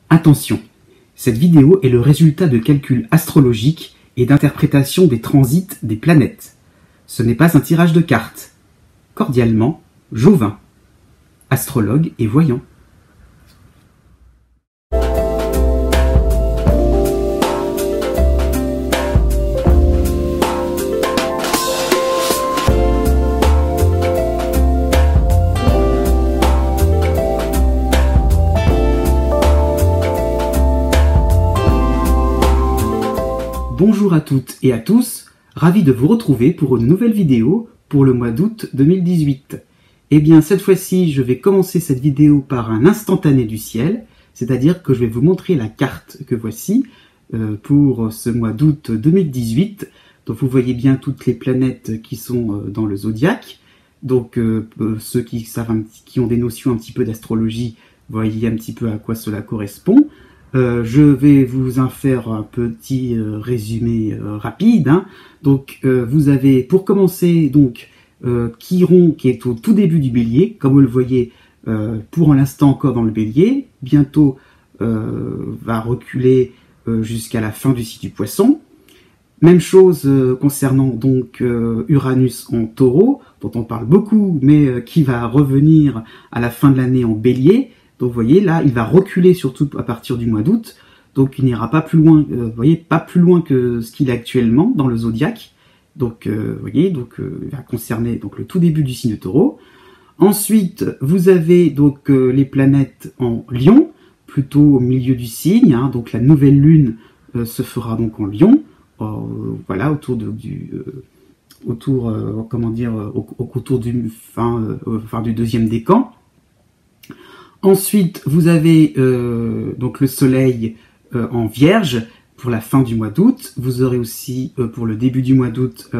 Attention, cette vidéo est le résultat de calculs astrologiques et d'interprétation des transits des planètes. Ce n'est pas un tirage de cartes. Cordialement, Jovin, astrologue et voyant. Bonjour à toutes et à tous, ravi de vous retrouver pour une nouvelle vidéo pour le mois d'août 2018. Et bien cette fois-ci, je vais commencer cette vidéo par un instantané du ciel, c'est-à-dire que je vais vous montrer la carte que voici pour ce mois d'août 2018. Donc vous voyez bien toutes les planètes qui sont dans le zodiaque. Donc ceux qui savent qui ont des notions un petit peu d'astrologie, voyez un petit peu à quoi cela correspond. Je vais vous en faire un petit résumé rapide. Donc, vous avez, pour commencer, donc Chiron qui est au tout début du Bélier, comme vous le voyez, pour l'instant encore dans le Bélier. Bientôt va reculer jusqu'à la fin du signe du Poisson. Même chose concernant donc Uranus en Taureau, dont on parle beaucoup, mais qui va revenir à la fin de l'année en Bélier. Donc vous voyez là, il va reculer surtout à partir du mois d'août, donc il n'ira pas plus loin, vous voyez, pas plus loin que ce qu'il est actuellement dans le zodiaque. Donc vous voyez, donc il va concerner donc le tout début du signe de Taureau. Ensuite, vous avez donc les planètes en Lion, plutôt au milieu du signe. Donc la nouvelle lune se fera donc en Lion, voilà, autour du deuxième décan. Ensuite, vous avez donc le soleil en Vierge pour la fin du mois d'août. Vous aurez aussi pour le début du mois d'août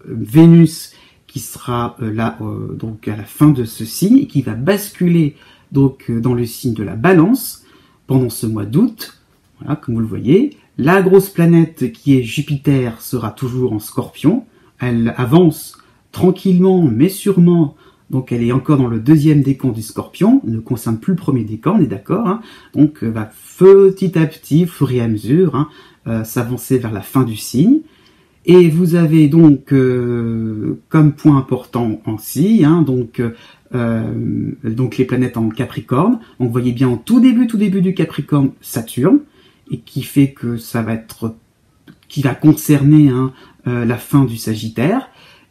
Vénus qui sera là donc à la fin de ce signe et qui va basculer donc dans le signe de la Balance pendant ce mois d'août. Voilà, comme vous le voyez. La grosse planète qui est Jupiter sera toujours en Scorpion. Elle avance tranquillement mais sûrement. Donc elle est encore dans le deuxième décan du Scorpion, elle ne concerne plus le premier décan, on est d'accord. Donc va petit à petit, au fur et à mesure, s'avancer vers la fin du signe. Et vous avez donc, comme point important aussi, donc les planètes en Capricorne. Donc vous voyez bien en tout début du Capricorne, Saturne, et qui fait que ça va être, qui va concerner la fin du Sagittaire.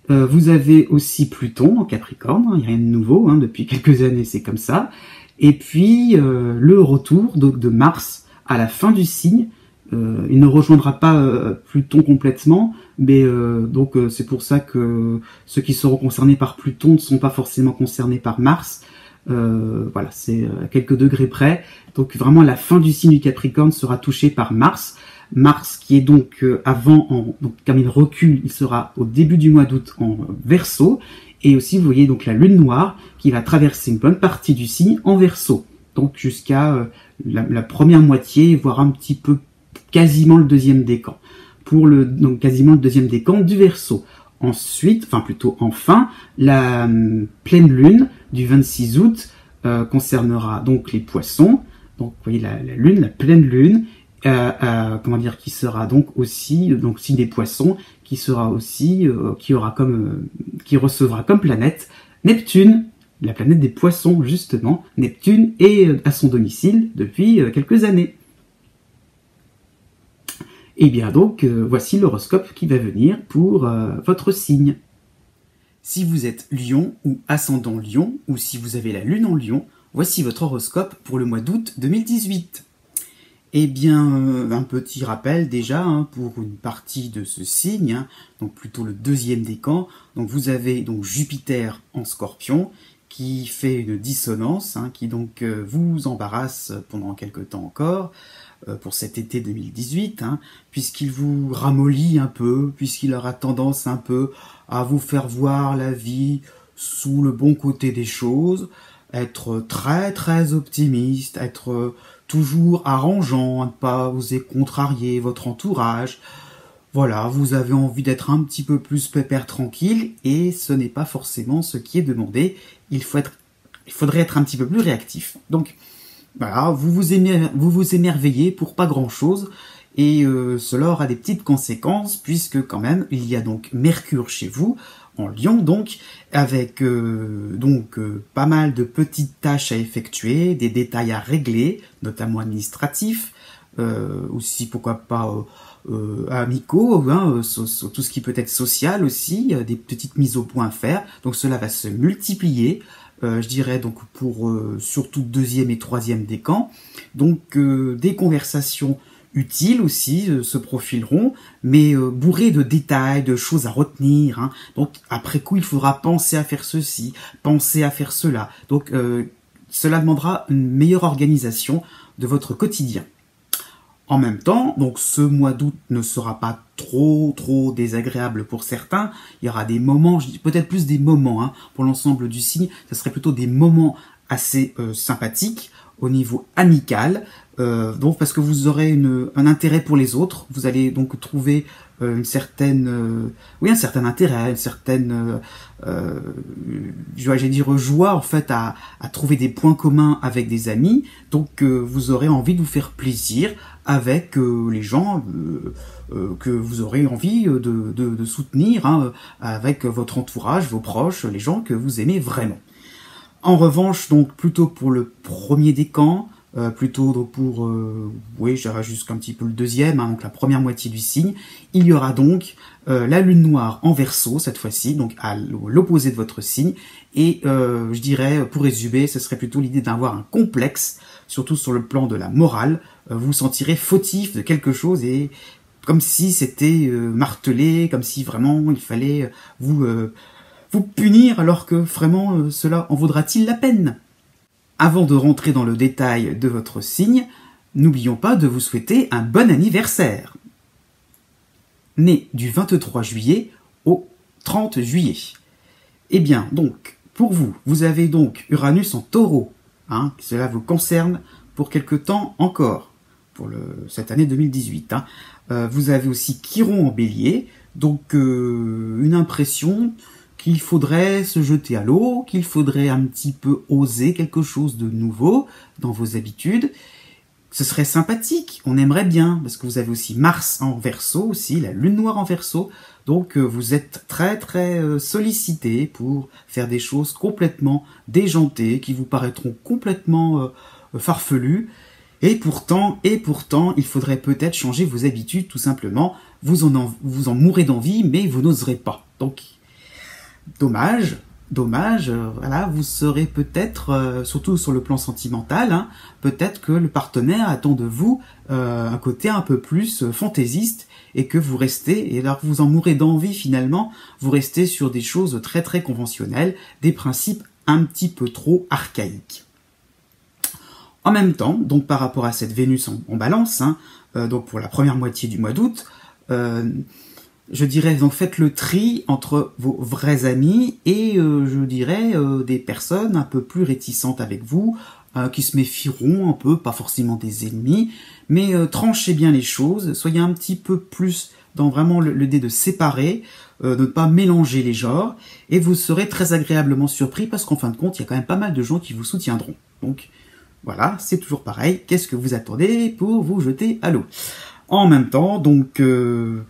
Vous avez aussi Pluton en Capricorne, il n'y a rien de nouveau, depuis quelques années c'est comme ça. Et puis le retour donc, de Mars à la fin du signe. Il ne rejoindra pas Pluton complètement, mais donc c'est pour ça que ceux qui seront concernés par Pluton ne sont pas forcément concernés par Mars. Voilà, c'est à quelques degrés près. Donc vraiment la fin du signe du Capricorne sera touchée par Mars. Mars qui est donc donc comme il recule, il sera au début du mois d'août en Verseau, et aussi vous voyez donc la lune noire qui va traverser une bonne partie du signe en Verseau, donc jusqu'à la première moitié, voire un petit peu quasiment le deuxième décan, donc quasiment le deuxième décan du Verseau. Ensuite, enfin, la pleine lune du 26 août concernera donc les Poissons. Donc vous voyez la lune, la pleine lune. Qui sera donc aussi signe des Poissons, qui sera aussi qui recevra comme planète Neptune, la planète des Poissons justement. Neptune est à son domicile depuis quelques années. Et bien donc voici l'horoscope qui va venir pour votre signe. Si vous êtes Lion ou ascendant Lion, ou si vous avez la lune en Lion, voici votre horoscope pour le mois d'août 2018. Eh bien, un petit rappel déjà pour une partie de ce signe, donc plutôt le deuxième décan. Donc vous avez donc Jupiter en Scorpion qui fait une dissonance, qui donc vous embarrasse pendant quelques temps encore pour cet été 2018, puisqu'il vous ramollit un peu, puisqu'il aura tendance un peu à vous faire voir la vie sous le bon côté des choses, être très très optimiste, être toujours arrangeant, à ne pas oser contrarier votre entourage. Voilà, vous avez envie d'être un petit peu plus pépère tranquille, et ce n'est pas forcément ce qui est demandé. Il faudrait être un petit peu plus réactif. Donc, voilà, vous vous émerveillez pour pas grand-chose, et cela aura des petites conséquences, puisque quand même, il y a donc Mercure chez vous, en Lion donc, avec pas mal de petites tâches à effectuer, des détails à régler, notamment administratifs, aussi pourquoi pas amicaux, hein, tout ce qui peut être social aussi, des petites mises au point à faire, donc cela va se multiplier, je dirais donc pour surtout deuxième et troisième décan, donc des conversations utiles aussi se profileront, mais bourrées de détails, de choses à retenir, hein. Donc après coup il faudra penser à faire ceci, penser à faire cela, donc cela demandera une meilleure organisation de votre quotidien. En même temps, donc ce mois d'août ne sera pas trop désagréable pour certains. Il y aura des moments, je dis peut-être plus des moments, hein, pour l'ensemble du signe, ce serait plutôt des moments assez sympathiques au niveau amical, donc parce que vous aurez un intérêt pour les autres, vous allez donc trouver un certain intérêt, une certaine j'allais dire joie en fait à trouver des points communs avec des amis, donc vous aurez envie de vous faire plaisir avec les gens que vous aurez envie de soutenir, hein, avec votre entourage, vos proches, les gens que vous aimez vraiment. En revanche, donc plutôt pour le premier décan, plutôt donc pour, oui, j'irai jusqu'un petit peu le deuxième, hein, donc la première moitié du signe, il y aura donc la lune noire en Verseau cette fois-ci, donc à l'opposé de votre signe, et je dirais, pour résumer, ce serait plutôt l'idée d'avoir un complexe, surtout sur le plan de la morale, vous vous sentirez fautif de quelque chose et comme si c'était martelé, comme si vraiment il fallait vous punir alors que vraiment cela en vaudra-t-il la peine? Avant de rentrer dans le détail de votre signe, n'oublions pas de vous souhaiter un bon anniversaire. Né du 23 juillet au 30 juillet. Eh bien, donc, pour vous, vous avez donc Uranus en Taureau, hein, cela vous concerne pour quelque temps encore, pour cette année 2018. Hein. Vous avez aussi Chiron en Bélier, donc une impression qu'il faudrait se jeter à l'eau, qu'il faudrait un petit peu oser quelque chose de nouveau dans vos habitudes. Ce serait sympathique, on aimerait bien, parce que vous avez aussi Mars en Verseau, aussi la lune noire en Verseau, donc vous êtes très sollicité pour faire des choses complètement déjantées, qui vous paraîtront complètement farfelues, et pourtant, il faudrait peut-être changer vos habitudes, tout simplement. Vous en mourrez d'envie, mais vous n'oserez pas. Donc, dommage, voilà, vous serez peut-être, surtout sur le plan sentimental, hein, peut-être que le partenaire attend de vous un côté un peu plus fantaisiste, et que vous restez, et alors que vous en mourrez d'envie finalement, vous restez sur des choses très conventionnelles, des principes un petit peu trop archaïques. En même temps, donc par rapport à cette Vénus en Balance, hein, donc pour la première moitié du mois d'août, je dirais donc faites le tri entre vos vrais amis et je dirais des personnes un peu plus réticentes avec vous, qui se méfieront un peu, pas forcément des ennemis, mais tranchez bien les choses, soyez un petit peu plus dans vraiment l'idée de séparer, de ne pas mélanger les genres, et vous serez très agréablement surpris parce qu'en fin de compte, il y a quand même pas mal de gens qui vous soutiendront. Donc voilà, c'est toujours pareil, qu'est-ce que vous attendez pour vous jeter à l'eau? En même temps, donc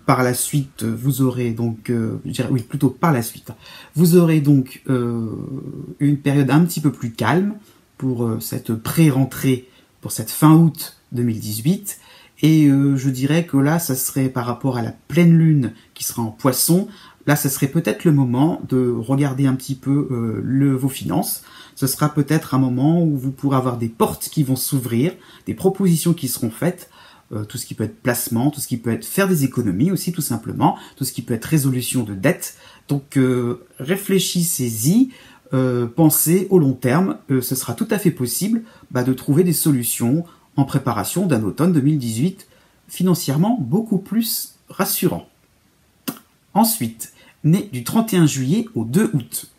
par la suite, vous aurez donc, vous aurez donc une période un petit peu plus calme pour cette pré-rentrée, pour cette fin août 2018, et je dirais que là, ça serait par rapport à la pleine lune qui sera en Poisson, là, ça serait peut-être le moment de regarder un petit peu vos finances. Ce sera peut-être un moment où vous pourrez avoir des portes qui vont s'ouvrir, des propositions qui seront faites, tout ce qui peut être placement, tout ce qui peut être faire des économies aussi tout simplement, tout ce qui peut être résolution de dettes. Donc réfléchissez-y, pensez au long terme, ce sera tout à fait possible de trouver des solutions en préparation d'un automne 2018 financièrement beaucoup plus rassurant. Ensuite, né du 31 juillet au 2 août.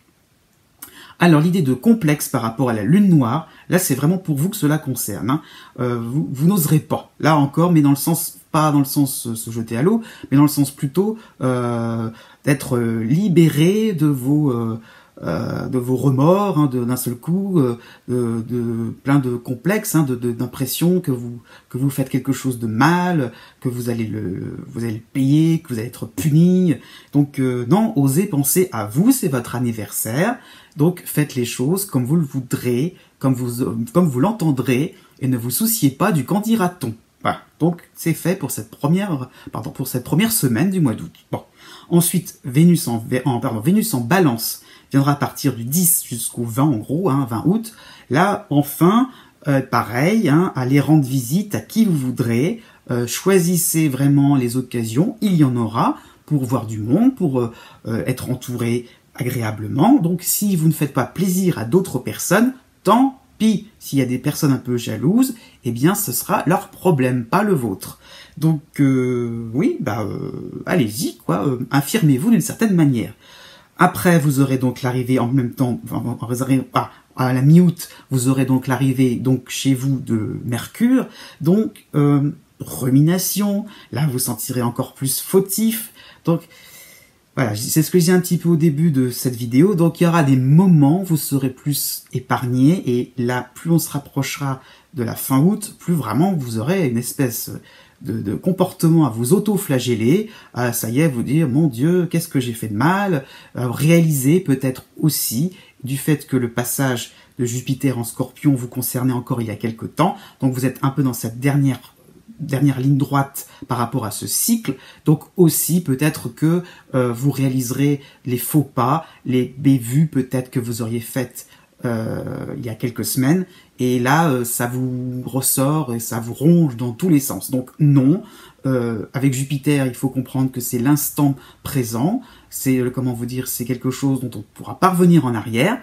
Alors l'idée de complexe par rapport à la lune noire, là c'est vraiment pour vous que cela concerne. Hein. Vous n'oserez pas, là encore, mais dans le sens, pas dans le sens se jeter à l'eau, mais dans le sens plutôt d'être libéré de vos de vos remords, hein, d'un seul coup, de plein de complexes, hein, d'impression que vous faites quelque chose de mal, que vous allez le payer, que vous allez être puni. Donc non, osez penser à vous, c'est votre anniversaire. Donc faites les choses comme vous le voudrez, comme vous l'entendrez, et ne vous souciez pas du qu'en dira-t-on. Voilà. Donc c'est fait pour cette première semaine du mois d'août. Bon. Ensuite, Vénus en Balance viendra à partir du 10 jusqu'au 20 en gros, hein, 20 août. Là, enfin, pareil, hein, allez rendre visite à qui vous voudrez. Choisissez vraiment les occasions, il y en aura, pour voir du monde, pour être entouré agréablement. Donc si vous ne faites pas plaisir à d'autres personnes, tant pis. S'il y a des personnes un peu jalouses, eh bien ce sera leur problème, pas le vôtre. Donc oui, allez-y, quoi, affirmez-vous d'une certaine manière. Après, vous aurez donc l'arrivée en même temps, à la mi-août, vous aurez donc l'arrivée donc chez vous de Mercure, donc rumination, là vous sentirez encore plus fautif, donc voilà, c'est ce que j'ai un petit peu au début de cette vidéo, donc il y aura des moments où vous serez plus épargné, et là, plus on se rapprochera de la fin août, plus vraiment vous aurez une espèce de comportement à vous auto-flageller, ça y est, vous dire, mon Dieu, qu'est-ce que j'ai fait de mal, réaliser peut-être aussi du fait que le passage de Jupiter en Scorpion vous concernait encore il y a quelque temps, donc vous êtes un peu dans cette dernière ligne droite par rapport à ce cycle, donc aussi peut-être que vous réaliserez les faux pas, les bévues peut-être que vous auriez faites il y a quelques semaines, et là ça vous ressort et ça vous ronge dans tous les sens. Donc non, avec Jupiter il faut comprendre que c'est l'instant présent, c'est comment vous dire, c'est quelque chose dont on ne pourra pas revenir en arrière.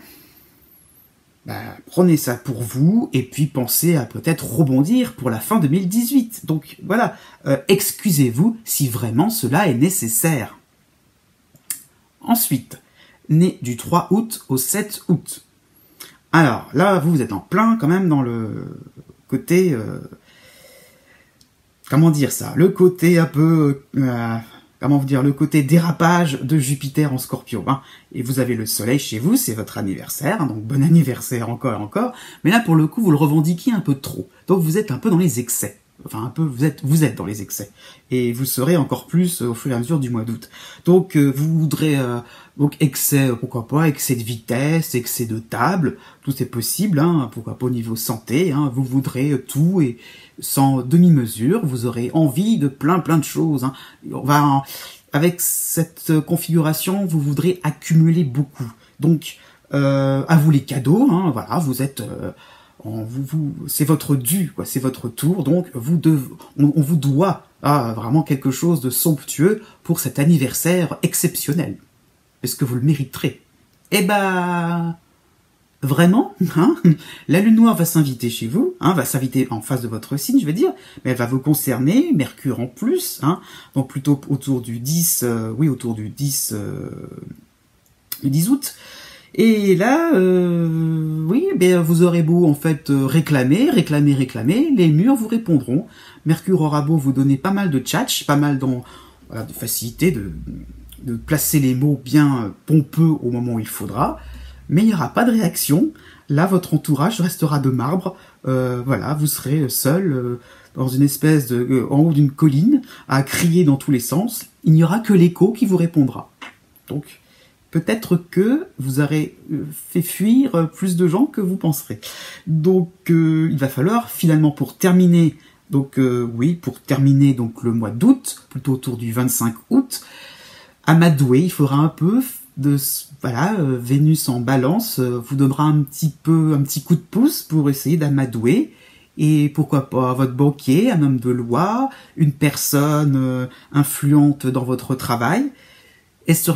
Prenez ça pour vous, et puis pensez à peut-être rebondir pour la fin 2018. Donc voilà, excusez-vous si vraiment cela est nécessaire. Ensuite, né du 3 août au 7 août. Alors là, vous êtes en plein quand même dans le côté... comment dire ça? Le côté un peu... comment vous dire, le côté dérapage de Jupiter en Scorpion. Hein. Et vous avez le soleil chez vous, c'est votre anniversaire, hein, donc bon anniversaire encore et encore. Mais là, pour le coup, vous le revendiquez un peu trop. Donc vous êtes un peu dans les excès. Enfin, un peu, vous êtes dans les excès. Et vous serez encore plus au fur et à mesure du mois d'août. Donc vous voudrez... donc excès, pourquoi pas, excès de vitesse, excès de table, tout est possible, hein, pourquoi pas au niveau santé, hein, vous voudrez tout et sans demi-mesure, vous aurez envie de plein de choses. Hein. Avec cette configuration, vous voudrez accumuler beaucoup. Donc, à vous les cadeaux, hein, voilà, vous êtes... c'est votre dû, quoi, c'est votre tour, donc on vous doit vraiment quelque chose de somptueux pour cet anniversaire exceptionnel. Est-ce que vous le mériterez? Eh vraiment, hein, la lune noire va s'inviter chez vous, hein, va s'inviter en face de votre signe, je vais dire, mais elle va vous concerner, Mercure en plus, hein, donc plutôt autour du 10, autour du 10 août. Et là, vous aurez beau en fait réclamer, les murs vous répondront. Mercure aura beau vous donner pas mal de tchatch, pas mal de facilité de placer les mots bien pompeux au moment où il faudra, mais il n'y aura pas de réaction. Là, votre entourage restera de marbre. Voilà, vous serez seul dans une espèce en haut d'une colline à crier dans tous les sens. Il n'y aura que l'écho qui vous répondra. Donc, peut-être que vous aurez fait fuir plus de gens que vous penserez. Donc, il va falloir finalement pour terminer, donc le mois d'août, plutôt autour du 25 août, amadouer, il faudra un peu de... Voilà, Vénus en Balance vous donnera un petit coup de pouce pour essayer d'amadouer. Et pourquoi pas votre banquier, un homme de loi, une personne influente dans votre travail. Est-ce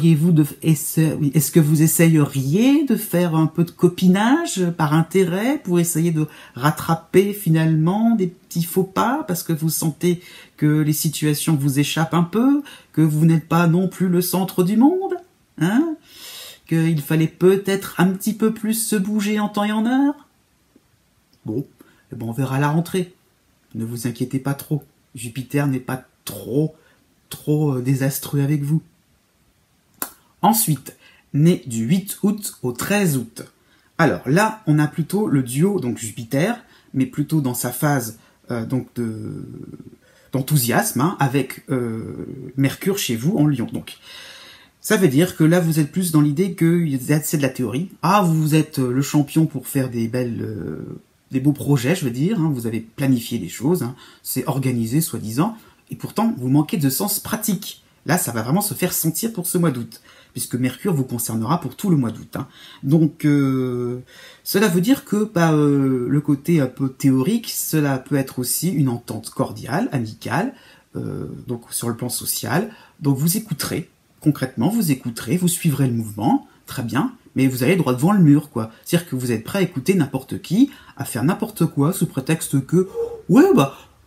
que vous essayeriez de faire un peu de copinage par intérêt pour essayer de rattraper finalement des petits faux pas parce que vous sentez que les situations vous échappent un peu, que vous n'êtes pas non plus le centre du monde, hein? Qu'il fallait peut-être un petit peu plus se bouger en temps et en heure? Bon, on verra à la rentrée. Ne vous inquiétez pas trop. Jupiter n'est pas trop désastreux avec vous. Ensuite, né du 8 août au 13 août. Alors là, on a plutôt le duo, donc Jupiter, mais plutôt dans sa phase d'enthousiasme, hein, avec Mercure chez vous en Lion. Donc, ça veut dire que là, vous êtes plus dans l'idée que c'est de la théorie. Ah, vous êtes le champion pour faire des beaux projets, je veux dire. Hein, vous avez planifié des choses, hein, c'est organisé, soi-disant. Et pourtant, vous manquez de sens pratique. Là, ça va vraiment se faire sentir pour ce mois d'août, puisque Mercure vous concernera pour tout le mois d'août. Hein. Donc, cela veut dire que le côté un peu théorique, cela peut être aussi une entente cordiale, amicale, donc sur le plan social. Donc, vous écouterez. Concrètement, vous écouterez, vous suivrez le mouvement, très bien, mais vous allez droit devant le mur, quoi. C'est-à-dire que vous êtes prêt à écouter n'importe qui, à faire n'importe quoi, sous prétexte que, ouais,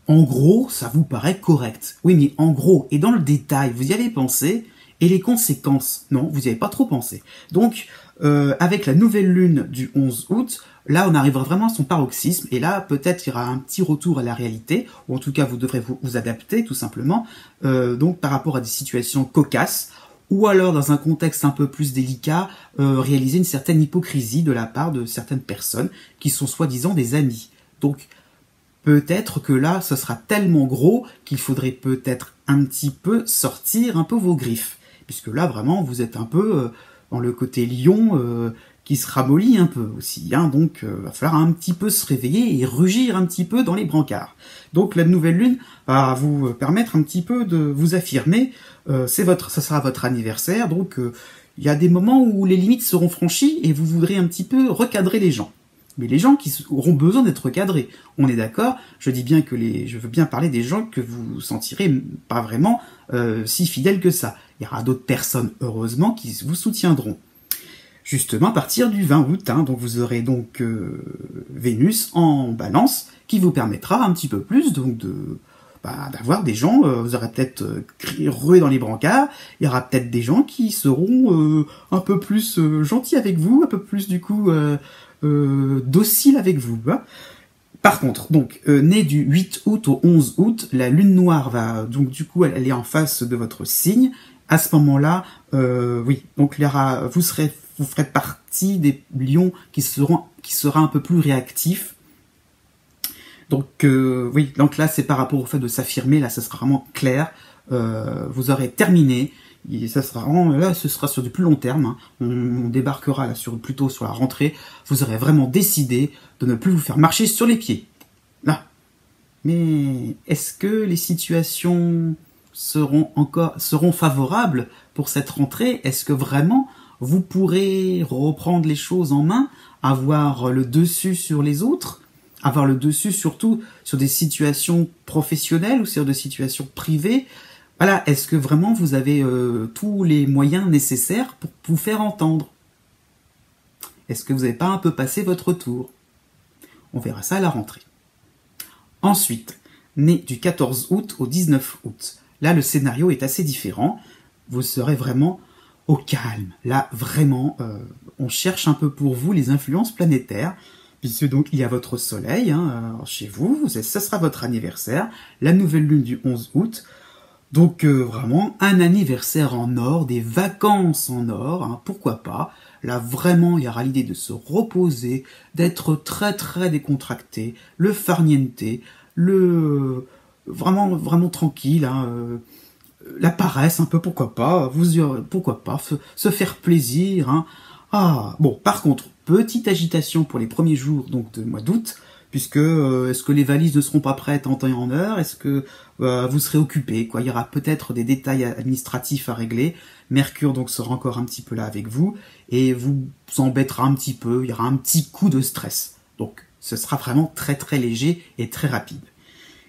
en gros, ça vous paraît correct. Oui, mais en gros, et dans le détail, vous y avez pensé, et les conséquences, non, vous n'y avez pas trop pensé. Donc, avec la nouvelle lune du 11 août, là, on arrivera vraiment à son paroxysme, et là, peut-être il y aura un petit retour à la réalité, ou en tout cas, vous devrez vous adapter, tout simplement, donc par rapport à des situations cocasses, ou alors, dans un contexte un peu plus délicat, réaliser une certaine hypocrisie de la part de certaines personnes qui sont soi-disant des amis. Donc, peut-être que là, ce sera tellement gros qu'il faudrait peut-être un petit peu sortir un peu vos griffes. Puisque là, vraiment, vous êtes un peu dans le côté lion qui se ramollit un peu aussi. Hein, donc, va falloir un petit peu se réveiller et rugir un petit peu dans les brancards. Donc, la nouvelle lune va vous permettre un petit peu de vous affirmer. Ça sera votre anniversaire. Donc, il y a des moments où les limites seront franchies et vous voudrez un petit peu recadrer les gens. Mais les gens qui auront besoin d'être recadrés, on est d'accord. Je dis bien que je veux bien parler des gens que vous sentirez pas vraiment si fidèles que ça. Il y aura d'autres personnes, heureusement, qui vous soutiendront. Justement, à partir du 20 août, hein, donc vous aurez donc Vénus en Balance, qui vous permettra un petit peu plus donc d'avoir des gens, vous aurez peut-être rué dans les brancards, il y aura peut-être des gens qui seront un peu plus gentils avec vous, un peu plus du coup docile avec vous. Hein. Par contre, donc, né du 8 août au 11 août, la lune noire va, donc du coup, elle est en face de votre signe. À ce moment-là, oui, donc vous ferez partie des lions qui sera un peu plus réactifs. Donc, oui, donc là, c'est par rapport au fait de s'affirmer, là, ça sera vraiment clair. Vous aurez terminé. Et ça sera vraiment, là, ce sera sur du plus long terme. Hein. On débarquera là plutôt sur la rentrée. Vous aurez vraiment décidé de ne plus vous faire marcher sur les pieds. Là. Mais est-ce que les situations seront favorables pour cette rentrée? Est-ce que vraiment vous pourrez reprendre les choses en main, avoir le dessus sur les autres, avoir le dessus surtout sur des situations professionnelles ou sur des situations privées? Voilà, est-ce que vraiment vous avez tous les moyens nécessaires pour vous faire entendre? Est-ce que vous n'avez pas un peu passé votre tour? On verra ça à la rentrée. Ensuite, né du 14 août au 19 août. Là, le scénario est assez différent. Vous serez vraiment au calme. Là, vraiment, on cherche un peu pour vous les influences planétaires. Puisque donc, il y a votre soleil chez vous. Ça sera votre anniversaire. La nouvelle lune du 11 août. Donc vraiment un anniversaire en or, des vacances en or, hein, pourquoi pas. Là vraiment il y aura l'idée de se reposer, d'être très très décontracté, le farniente, vraiment tranquille, hein, la paresse un peu, pourquoi pas, se faire plaisir. Hein. Ah bon, par contre, petite agitation pour les premiers jours donc de mois d'août. Puisque est-ce que les valises ne seront pas prêtes en temps et en heure? Est-ce que vous serez occupé? Quoi, il y aura peut-être des détails administratifs à régler. Mercure donc sera encore un petit peu là avec vous et vous embêtera un petit peu. Il y aura un petit coup de stress. Donc ce sera vraiment très très léger et très rapide.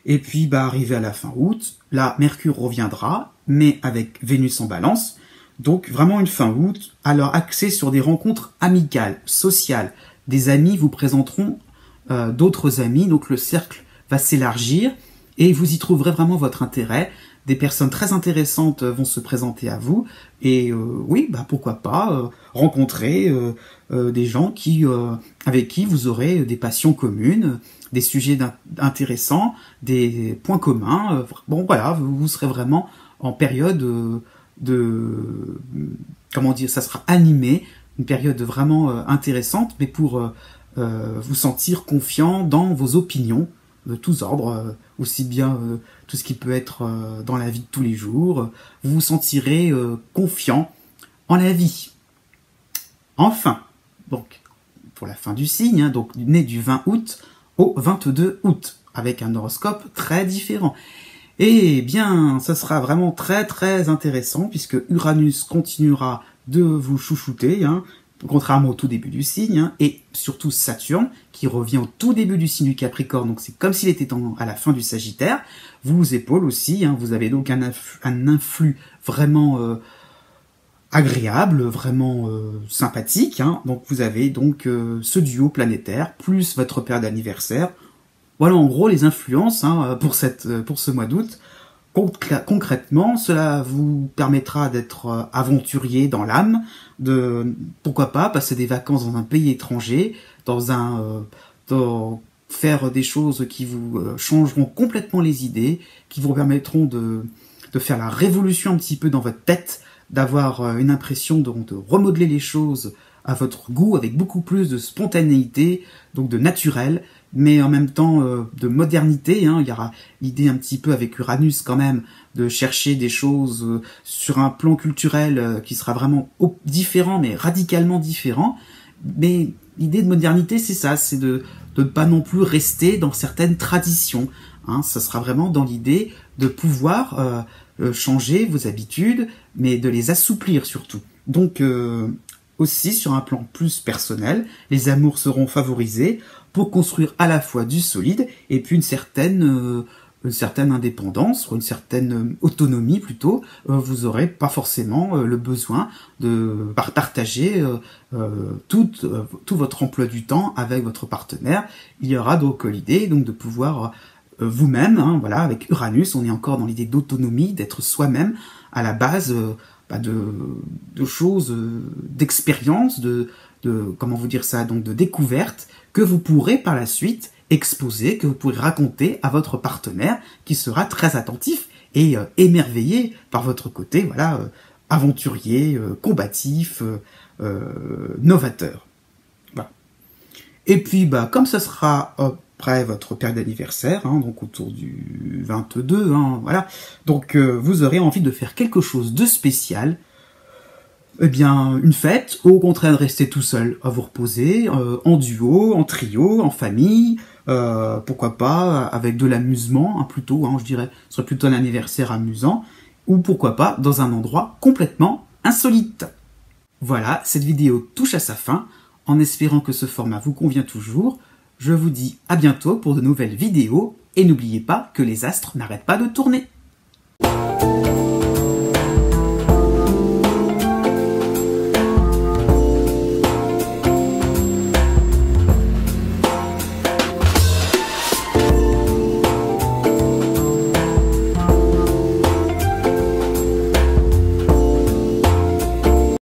Et puis arrivé à la fin août, là Mercure reviendra, mais avec Vénus en Balance. Donc vraiment une fin août. Alors axé sur des rencontres amicales, sociales. Des amis vous présenteront d'autres amis, donc le cercle va s'élargir et vous y trouverez vraiment votre intérêt. Des personnes très intéressantes vont se présenter à vous et oui, pourquoi pas rencontrer des gens avec qui vous aurez des passions communes, des sujets intéressants, des points communs. Bon voilà, vous serez vraiment en période comment dire, ça sera animé, une période vraiment intéressante, mais pour vous sentir confiant dans vos opinions de tous ordres, aussi bien tout ce qui peut être dans la vie de tous les jours. Vous vous sentirez confiant en la vie. Enfin, donc, pour la fin du signe, hein, donc né du 20 août au 22 août, avec un horoscope très différent. Eh bien, ça sera vraiment très très intéressant, puisque Uranus continuera de vous chouchouter, hein, contrairement au tout début du signe, hein, et surtout Saturne, qui revient au tout début du signe du Capricorne, donc c'est comme s'il était à la fin du Sagittaire, vous épaule aussi, hein, vous avez donc un influx vraiment agréable, vraiment sympathique, hein, donc vous avez donc ce duo planétaire, plus votre période d'anniversaire. Voilà en gros les influences hein, pour ce mois d'août. Concrètement, cela vous permettra d'être aventurier dans l'âme, de pourquoi pas passer des vacances dans un pays étranger, dans faire des choses qui vous changeront complètement les idées, qui vous permettront de faire la révolution un petit peu dans votre tête, d'avoir une impression de remodeler les choses à votre goût avec beaucoup plus de spontanéité, donc de naturel, mais en même temps de modernité. Hein. Il y aura l'idée un petit peu avec Uranus quand même de chercher des choses sur un plan culturel qui sera vraiment différent, mais radicalement différent. Mais l'idée de modernité, c'est ça, c'est de ne pas non plus rester dans certaines traditions. Hein. Ça sera vraiment dans l'idée de pouvoir changer vos habitudes, mais de les assouplir surtout. Donc aussi sur un plan plus personnel, les amours seront favorisés pour construire à la fois du solide et puis une certaine indépendance, ou une certaine autonomie plutôt. Vous n'aurez pas forcément le besoin de partager tout votre emploi du temps avec votre partenaire. Il y aura donc l'idée donc de pouvoir vous-même, hein, voilà, avec Uranus, on est encore dans l'idée d'autonomie, d'être soi-même à la base de choses, d'expériences, de comment vous dire ça, donc de découvertes que vous pourrez par la suite exposer, que vous pourrez raconter à votre partenaire qui sera très attentif et émerveillé par votre côté, voilà, aventurier, combatif, novateur. Voilà. Et puis, comme ce sera après votre période d'anniversaire, hein, donc autour du 22, hein, voilà, donc vous aurez envie de faire quelque chose de spécial. Eh bien, une fête, ou au contraire de rester tout seul à vous reposer, en duo, en trio, en famille, pourquoi pas avec de l'amusement, hein, plutôt, hein, je dirais, ce serait plutôt un anniversaire amusant, ou pourquoi pas dans un endroit complètement insolite. Voilà, cette vidéo touche à sa fin, en espérant que ce format vous convient toujours. Je vous dis à bientôt pour de nouvelles vidéos, et n'oubliez pas que les astres n'arrêtent pas de tourner.